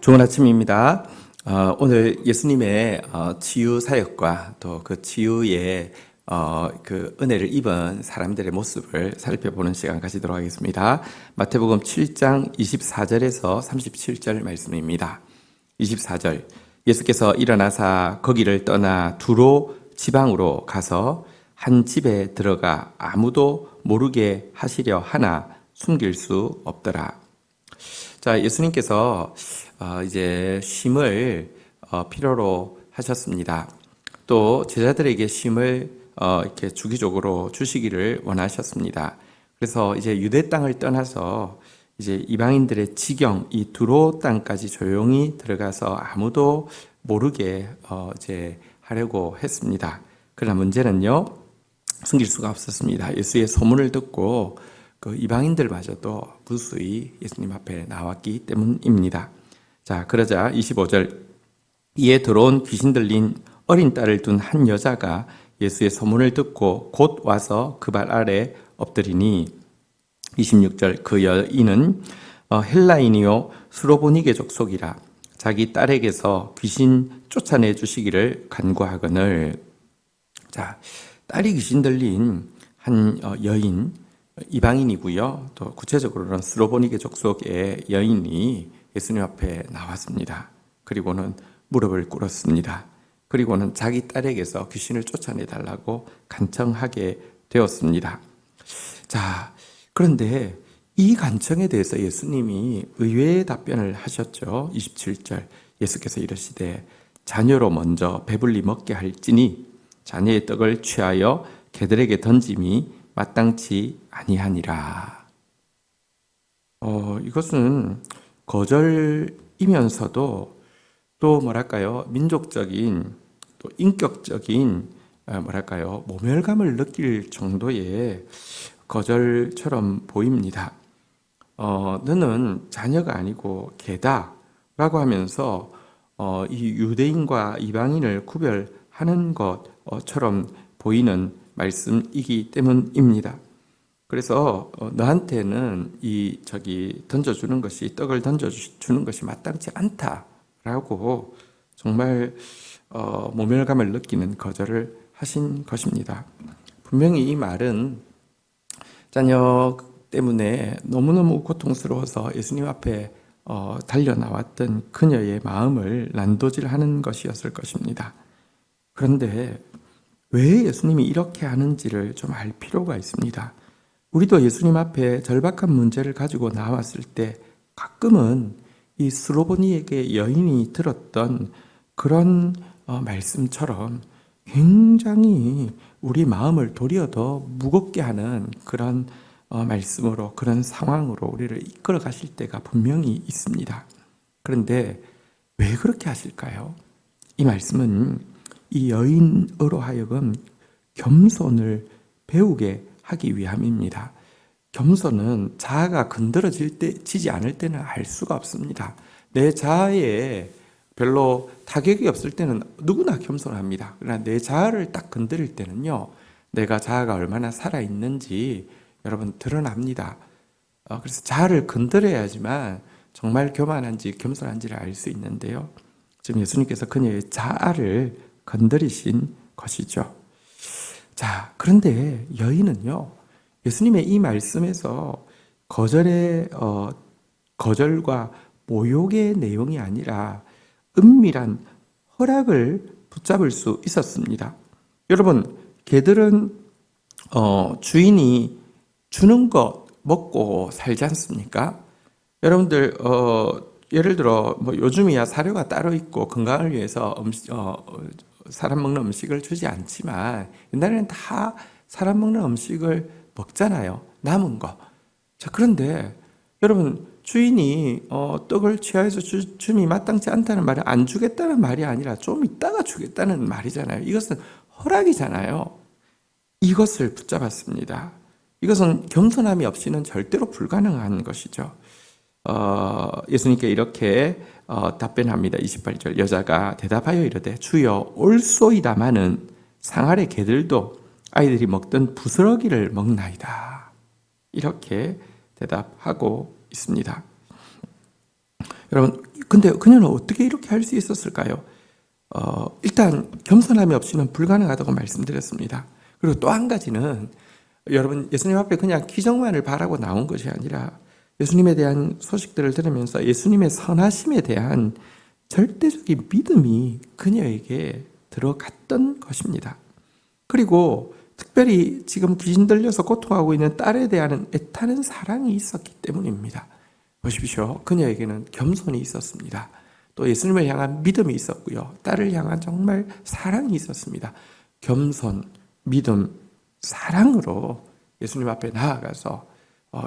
좋은 아침입니다. 오늘 예수님의 치유 사역과 또 그 치유의 그 은혜를 입은 사람들의 모습을 살펴보는 시간 가지도록 하겠습니다. 마태복음 7장 24절에서 37절 말씀입니다. 24절 예수께서 일어나사 거기를 떠나 두로 지방으로 가서 한 집에 들어가 아무도 모르게 하시려 하나 숨길 수 없더라. 자, 예수님께서 이제 쉼을 필요로 하셨습니다. 또 제자들에게 쉼을 이렇게 주기적으로 주시기를 원하셨습니다. 그래서 이제 유대 땅을 떠나서 이제 이방인들의 지경 이 두로 땅까지 조용히 들어가서 아무도 모르게 이제 하려고 했습니다. 그러나 문제는요, 숨길 수가 없었습니다. 예수의 소문을 듣고 그 이방인들마저도 무수히 예수님 앞에 나왔기 때문입니다. 자, 그러자 25절 이에 들어온 귀신 들린 어린 딸을 둔 한 여자가 예수의 소문을 듣고 곧 와서 그 발 아래 엎드리니 26절 그 여인은 헬라인이요 수로보니게 족속이라 자기 딸에게서 귀신 쫓아내 주시기를 간구하거늘. 자, 딸이 귀신 들린 한 여인 이방인이고요. 또 구체적으로는 수로보니게 족속의 여인이 예수님 앞에 나왔습니다. 그리고는 무릎을 꿇었습니다. 그리고는 자기 딸에게서 귀신을 쫓아내달라고 간청하게 되었습니다. 자, 그런데 이 간청에 대해서 예수님이 의외의 답변을 하셨죠. 27절 예수께서 이르시되 자녀로 먼저 배불리 먹게 할지니 자녀의 떡을 취하여 개들에게 던짐이 마땅치 아니하니라. 이것은 거절이면서도 또 뭐랄까요, 민족적인 또 인격적인 모멸감을 느낄 정도의 거절처럼 보입니다. 너는 자녀가 아니고 개다라고 하면서 이 유대인과 이방인을 구별하는 것처럼 보이는 말씀이기 때문입니다. 그래서 너한테는 던져주는 것이 떡을 던져주는 것이 마땅치 않다라고 정말 모멸감을 느끼는 거절을 하신 것입니다. 분명히 이 말은 자녀 때문에 너무너무 고통스러워서 예수님 앞에 달려나왔던 그녀의 마음을 난도질하는 것이었을 것입니다. 그런데 왜 예수님이 이렇게 하는지를 좀 알 필요가 있습니다. 우리도 예수님 앞에 절박한 문제를 가지고 나왔을 때 가끔은 이 스로보니에게 여인이 들었던 그런 말씀처럼 굉장히 우리 마음을 도리어 더 무겁게 하는 그런 말씀으로, 그런 상황으로 우리를 이끌어 가실 때가 분명히 있습니다. 그런데 왜 그렇게 하실까요? 이 말씀은 이 여인으로 하여금 겸손을 배우게 하기 위함입니다. 겸손은 자아가 건드러지지 않을 때는 알 수가 없습니다. 내 자아에 별로 타격이 없을 때는 누구나 겸손합니다. 그러나 내 자아를 딱 건드릴 때는요, 내가 자아가 얼마나 살아있는지 여러분 드러납니다. 그래서 자아를 건드려야지만 정말 교만한지 겸손한지를 알 수 있는데요. 지금 예수님께서 그녀의 자아를 건드리신 것이죠. 자, 그런데 여인은요, 예수님의 이 말씀에서 거절과 모욕의 내용이 아니라 은밀한 허락을 붙잡을 수 있었습니다. 여러분, 개들은 주인이 주는 것 먹고 살지 않습니까? 여러분들 예를 들어 요즘이야 사료가 따로 있고 건강을 위해서 사람 먹는 음식을 주지 않지만 옛날에는 다 사람 먹는 음식을 먹잖아요. 남은 거. 자, 그런데 여러분, 주인이 떡을 취하여서 줌이 마땅치 않다는 말은 안 주겠다는 말이 아니라 좀 이따가 주겠다는 말이잖아요. 이것은 허락이잖아요. 이것을 붙잡았습니다. 이것은 겸손함이 없이는 절대로 불가능한 것이죠. 예수님께 이렇게 답변합니다. 28절 여자가 대답하여 이르되 주여 올소이다마는 상아래 개들도 아이들이 먹던 부스러기를 먹나이다. 이렇게 대답하고 있습니다. 여러분, 근데 그녀는 어떻게 이렇게 할 수 있었을까요? 일단 겸손함이 없이는 불가능하다고 말씀드렸습니다. 그리고 또 한 가지는 여러분, 예수님 앞에 그냥 기적만을 바라고 나온 것이 아니라 예수님에 대한 소식들을 들으면서 예수님의 선하심에 대한 절대적인 믿음이 그녀에게 들어갔던 것입니다. 그리고 특별히 지금 귀신 들려서 고통하고 있는 딸에 대한 애타는 사랑이 있었기 때문입니다. 보십시오. 그녀에게는 겸손이 있었습니다. 또 예수님을 향한 믿음이 있었고요. 딸을 향한 정말 사랑이 있었습니다. 겸손, 믿음, 사랑으로 예수님 앞에 나아가서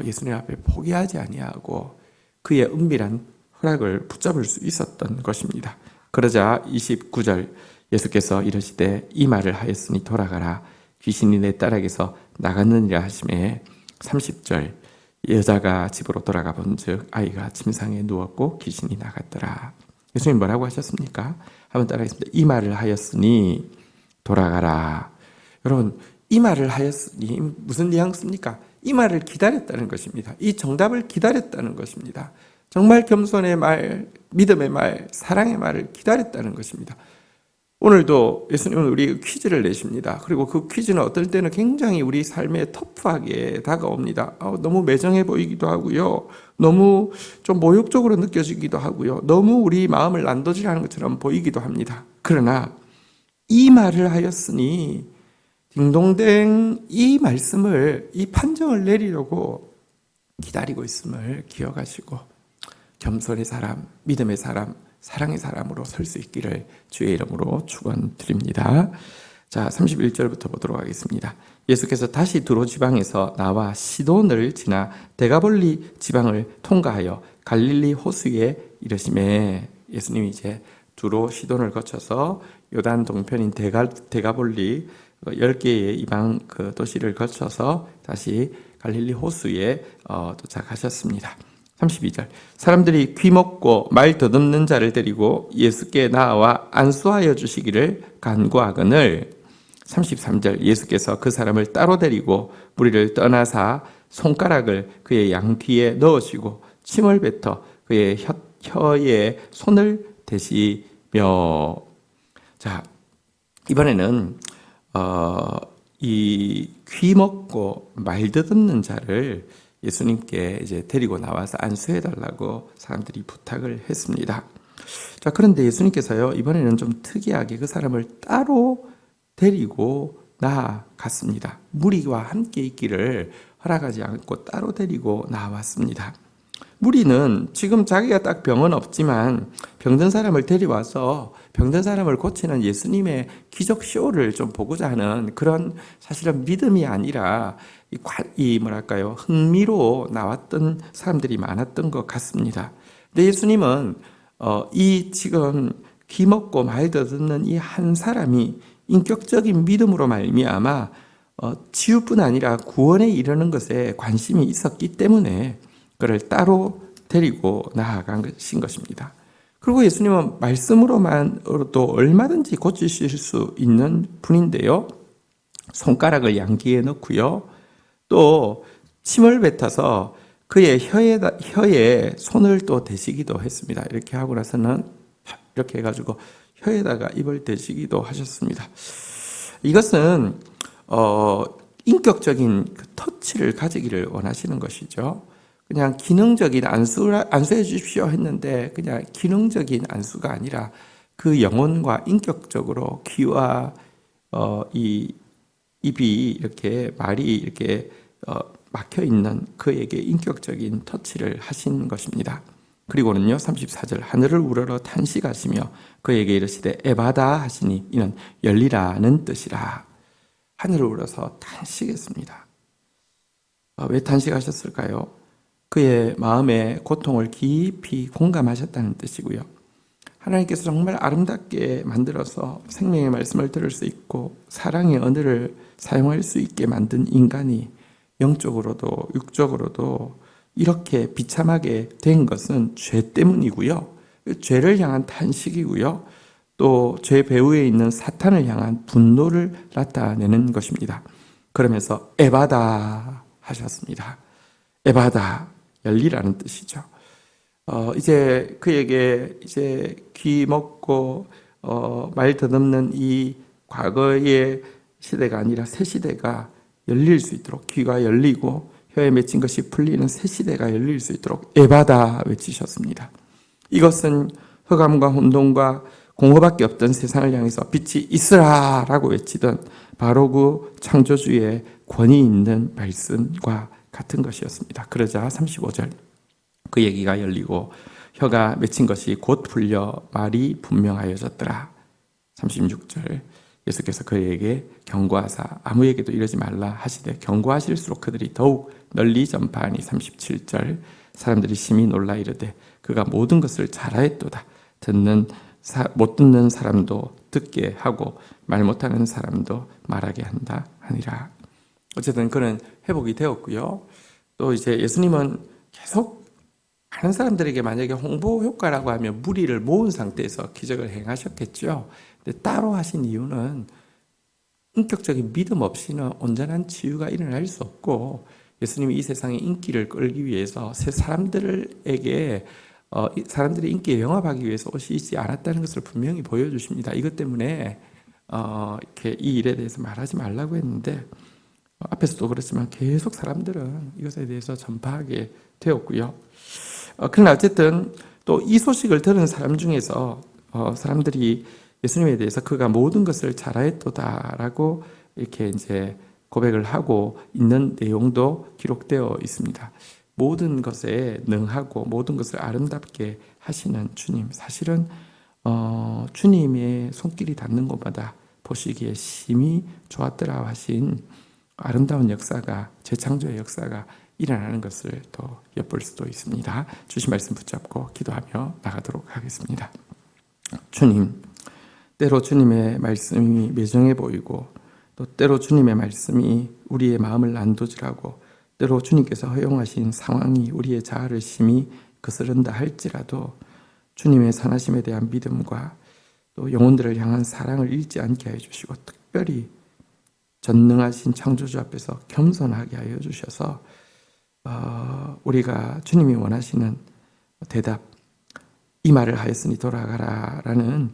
예수님 앞에 포기하지 아니하고 그의 은밀한 허락을 붙잡을 수 있었던 것입니다. 그러자 29절 예수께서 이르시되 이 말을 하였으니 돌아가라 귀신이 내 딸에게서 나갔느니라 하시매 30절 여자가 집으로 돌아가 본즉 아이가 침상에 누웠고 귀신이 나갔더라. 예수님 뭐라고 하셨습니까? 한번 따라하겠습니다. 이 말을 하였으니 돌아가라. 여러분, 이 말을 하였으니 무슨 뉘앙스입니까? 이 말을 기다렸다는 것입니다. 이 정답을 기다렸다는 것입니다. 정말 겸손의 말, 믿음의 말, 사랑의 말을 기다렸다는 것입니다. 오늘도 예수님은 우리 퀴즈를 내십니다. 그리고 그 퀴즈는 어떨 때는 굉장히 우리 삶에 터프하게 다가옵니다. 너무 매정해 보이기도 하고요. 너무 좀 모욕적으로 느껴지기도 하고요. 너무 우리 마음을 난도질하는 것처럼 보이기도 합니다. 그러나 이 말을 하였으니 딩동댕 이 말씀을, 이 판정을 내리려고 기다리고 있음을 기억하시고 겸손의 사람, 믿음의 사람, 사랑의 사람으로 설 수 있기를 주의 이름으로 축원드립니다. 자, 31절부터 보도록 하겠습니다. 예수께서 다시 두로 지방에서 나와 시돈을 지나 데가볼리 지방을 통과하여 갈릴리 호수에 이르시매 예수님이 이제 두로 시돈을 거쳐서 요단 동편인 데가볼리 10개의 이방 그 도시를 거쳐서 다시 갈릴리 호수에 도착하셨습니다. 32절 사람들이 귀먹고 말 더듬는 자를 데리고 예수께 나와 안수하여 주시기를 간구하거늘 33절 예수께서 그 사람을 따로 데리고 무리를 떠나사 손가락을 그의 양귀에 넣으시고 침을 뱉어 그의 혀에 손을 대시며 자 이번에는 이 귀먹고 말 더듬는 자를 예수님께 이제 데리고 나와서 안수해달라고 사람들이 부탁을 했습니다. 자, 그런데 예수님께서요, 이번에는 좀 특이하게 그 사람을 따로 데리고 나아갔습니다. 무리와 함께 있기를 허락하지 않고 따로 데리고 나왔습니다. 무리는 지금 자기가 딱 병은 없지만 병든 사람을 데려와서 병든 사람을 고치는 예수님의 기적 쇼를 좀 보고자 하는 그런 사실은 믿음이 아니라 이 뭐랄까요 흥미로 나왔던 사람들이 많았던 것 같습니다. 근데 예수님은 이 지금 귀먹고 말 더듬는 이 한 사람이 인격적인 믿음으로 말미암아 치유뿐 아니라 구원에 이르는 것에 관심이 있었기 때문에 그를 따로 데리고 나아간 것인 것입니다. 그리고 예수님은 말씀으로만으로도 얼마든지 고치실 수 있는 분인데요. 손가락을 양귀에 넣고요. 또 침을 뱉어서 그의 혀에 손을 또 대시기도 했습니다. 이렇게 하고 나서는 이렇게 해가지고 혀에다가 입을 대시기도 하셨습니다. 이것은 인격적인 그 터치를 가지기를 원하시는 것이죠. 그냥 기능적인 안수해 주십시오 했는데 그냥 기능적인 안수가 아니라 그 영혼과 인격적으로 귀와 이 입이 이렇게 말이 이렇게 막혀 있는 그에게 인격적인 터치를 하신 것입니다. 그리고는요 34절 하늘을 우러러 탄식하시며 그에게 이르시되 에바다 하시니 이는 열리라는 뜻이라. 하늘을 우러서 탄식했습니다. 왜 탄식하셨을까요? 그의 마음의 고통을 깊이 공감하셨다는 뜻이고요. 하나님께서 정말 아름답게 만들어서 생명의 말씀을 들을 수 있고 사랑의 언어를 사용할 수 있게 만든 인간이 영적으로도 육적으로도 이렇게 비참하게 된 것은 죄 때문이고요. 죄를 향한 탄식이고요. 또 죄 배후에 있는 사탄을 향한 분노를 나타내는 것입니다. 그러면서 에바다 하셨습니다. 에바다 열리라는 뜻이죠. 이제 그에게 이제 귀 먹고 말 더듬는 이 과거의 시대가 아니라 새 시대가 열릴 수 있도록, 귀가 열리고 혀에 맺힌 것이 풀리는 새 시대가 열릴 수 있도록 에바다 외치셨습니다. 이것은 흑암과 혼돈과 공허밖에 없던 세상을 향해서 빛이 있으라라고 외치던 바로 그 창조주의 권위 있는 말씀과 같은 것이었습니다. 그러자 35절 그 얘기가 열리고 혀가 맺힌 것이 곧 풀려 말이 분명하여졌더라. 36절 예수께서 그에게 경고하사 아무에게도 이러지 말라 하시되 경고하실수록 그들이 더욱 널리 전파하니. 37절 사람들이 심히 놀라 이르되 그가 모든 것을 잘하였도다. 못 듣는 사람도 듣게 하고 말 못하는 사람도 말하게 한다 하니라. 어쨌든 그는 회복이 되었고요. 또 이제 예수님은 계속 많은 사람들에게 만약에 홍보 효과라고 하면 무리를 모은 상태에서 기적을 행하셨겠죠. 근데 따로 하신 이유는 인격적인 믿음 없이는 온전한 치유가 일어날 수 없고, 예수님이 이 세상에 인기를 끌기 위해서 사람들에게 사람들의 인기에 영합하기 위해서 오시지 않았다는 것을 분명히 보여주십니다. 이것 때문에 이렇게 이 일에 대해서 말하지 말라고 했는데 앞에서도 그렇지만 계속 사람들은 이것에 대해서 전파하게 되었고요. 그러나 어쨌든 또 이 소식을 들은 사람 중에서 사람들이 예수님에 대해서 그가 모든 것을 잘하였도다라고 이렇게 이제 고백을 하고 있는 내용도 기록되어 있습니다. 모든 것에 능하고 모든 것을 아름답게 하시는 주님, 사실은 주님의 손길이 닿는 곳마다 보시기에 심히 좋았더라 하신 아름다운 역사가, 재창조의 역사가 일어나는 것을 또 엿볼 수도 있습니다. 주신 말씀 붙잡고 기도하며 나가도록 하겠습니다. 주님, 때로 주님의 말씀이 매정해 보이고 또 때로 주님의 말씀이 우리의 마음을 난도질하고 때로 주님께서 허용하신 상황이 우리의 자아를 심히 거스른다 할지라도 주님의 선하심에 대한 믿음과 또 영혼들을 향한 사랑을 잃지 않게 해주시고 특별히 전능하신 창조주 앞에서 겸손하게 하여 주셔서 우리가 주님이 원하시는 대답, 이 말을 하였으니 돌아가라라는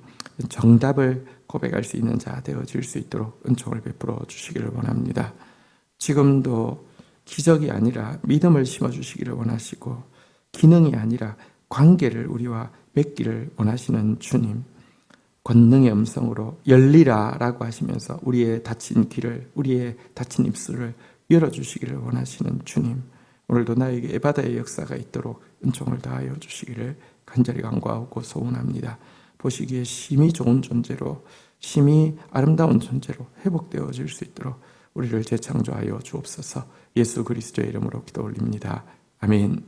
정답을 고백할 수 있는 자 되어질 수 있도록 은총을 베풀어 주시기를 원합니다. 지금도 기적이 아니라 믿음을 심어주시기를 원하시고 기능이 아니라 관계를 우리와 맺기를 원하시는 주님, 권능의 음성으로 열리라 라고 하시면서 우리의 닫힌 귀를, 우리의 닫힌 입술을 열어주시기를 원하시는 주님, 오늘도 나에게 에바다의 역사가 있도록 은총을 다하여 주시기를 간절히 간구하고 소원합니다. 보시기에 심히 좋은 존재로, 심히 아름다운 존재로 회복되어질 수 있도록 우리를 재창조하여 주옵소서. 예수 그리스도의 이름으로 기도 올립니다. 아멘.